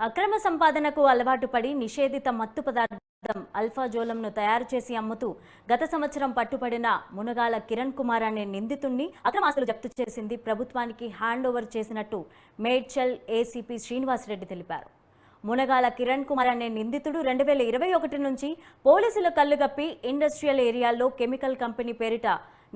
అక్రమ సంపాదనకు అలవాటు పడి నిషేధిత మత్తు పదార్థం అల్ఫాజోలంను తయారు చేసి అమ్ముతూ గత సంవత్సరం పట్టుబడిన మునగాల కిరణ్ కుమార్ అనే నిందితుణ్ణి అక్రమాస్తులు జప్తు చేసింది ప్రభుత్వానికి హ్యాండ్ ఓవర్ చేసినట్టు మేడ్చల్ ఏసీపీ శ్రీనివాసరెడ్డి తెలిపారు. మునగాల కిరణ్ కుమార్ అనే నిందితుడు 2021 నుంచి పోలీసుల కళ్ళుగప్పి ఇండస్ట్రియల్ ఏరియాల్లో కెమికల్ కంపెనీ పేరిట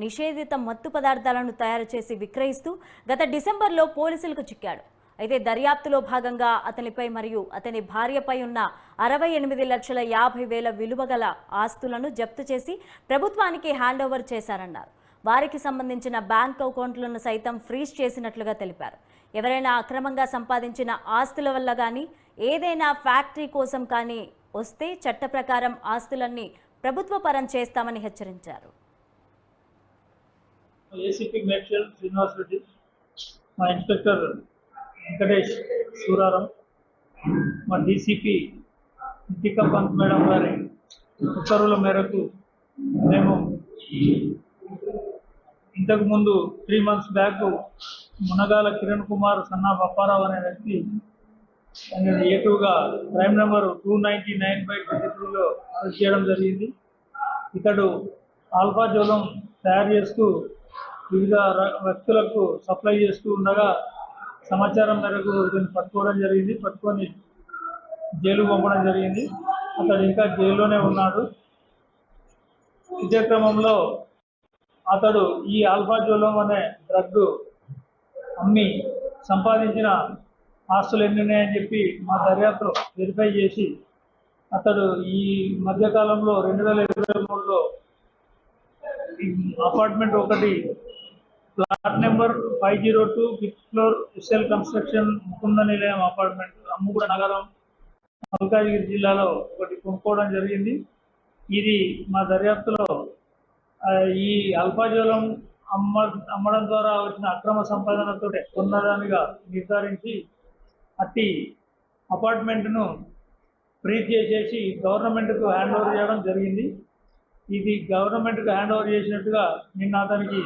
నిషేధిత మత్తు పదార్థాలను తయారు చేసి విక్రయిస్తూ గత డిసెంబర్లో పోలీసులకు చిక్కాడు. అయితే దర్యాప్తులో భాగంగా అతనిపై మరియు అతని భార్యపై ఉన్న 68,50,000 విలువ గల ఆస్తులను జప్తు చేసి ప్రభుత్వానికి హ్యాండ్ ఓవర్ చేశారన్నారు. వారికి సంబంధించిన బ్యాంక్ అకౌంట్లను సైతం ఫ్రీజ్ చేసినట్లుగా తెలిపారు. ఎవరైనా అక్రమంగా సంపాదించిన ఆస్తుల వల్ల కానీ ఏదైనా ఫ్యాక్టరీ కోసం కానీ వస్తే చట్ట ప్రకారం ఆస్తులన్నీ ప్రభుత్వ పరం చేస్తామని హెచ్చరించారు. ఏసీపీ మేడ్చల్ శ్రీనివాసరెడ్డి, మా ఇన్స్పెక్టర్ వెంకటేష్ సూరారం, మా డీసీపీ నితికా పంత్ మేడం గారి ఉత్తర్వుల మేరకు మేము ఇంతకుముందు 3 months బ్యాక్ మునగాల కిరణ్ కుమార్ సన్నా బప్పారావు అనే వ్యక్తి ఏటుగా క్రైమ్ నెంబర్ 299/23లో అరెస్ట్ చేయడం జరిగింది. ఇతడు ఆల్ఫాజోలం తయారు చేస్తూ వివిధ వ్యక్తులకు సప్లై చేస్తూ ఉండగా సమాచారం మేరకు ఇతను పట్టుకోవడం జరిగింది. పట్టుకొని జైలు పంపడం జరిగింది. అతడు ఇంకా జైల్లోనే ఉన్నాడు. ఇదే క్రమంలో అతడు ఈ ఆల్ఫాజోలం అనే డ్రగ్ అమ్మి సంపాదించిన ఆస్తులు ఎన్ని ఉన్నాయని చెప్పి మా దర్యాప్తులో వెరిఫై చేసి అతడు ఈ మధ్యకాలంలో 2023లో అపార్ట్మెంట్ ఒకటి plot number 502 5th floor SL construction Mukunda Nilayam apartment Ammuguda నగరం మల్కాజ్గిరి జిల్లాలో ఒకటి కొనుక్కోవడం జరిగింది. ఇది మా దర్యాప్తులో ఈ అల్ఫాజోలం అమ్మడం ద్వారా వచ్చిన అక్రమ సంపాదనతో కొన్నదానిగా నిర్ధారించి అట్టి అపార్ట్మెంట్ను ఫ్రీజ్ చేసేసి గవర్నమెంట్కు హ్యాండ్ ఓవర్ చేయడం జరిగింది. ఇది గవర్నమెంట్కు హ్యాండ్ ఓవర్ చేసినట్టుగా నిన్న అతనికి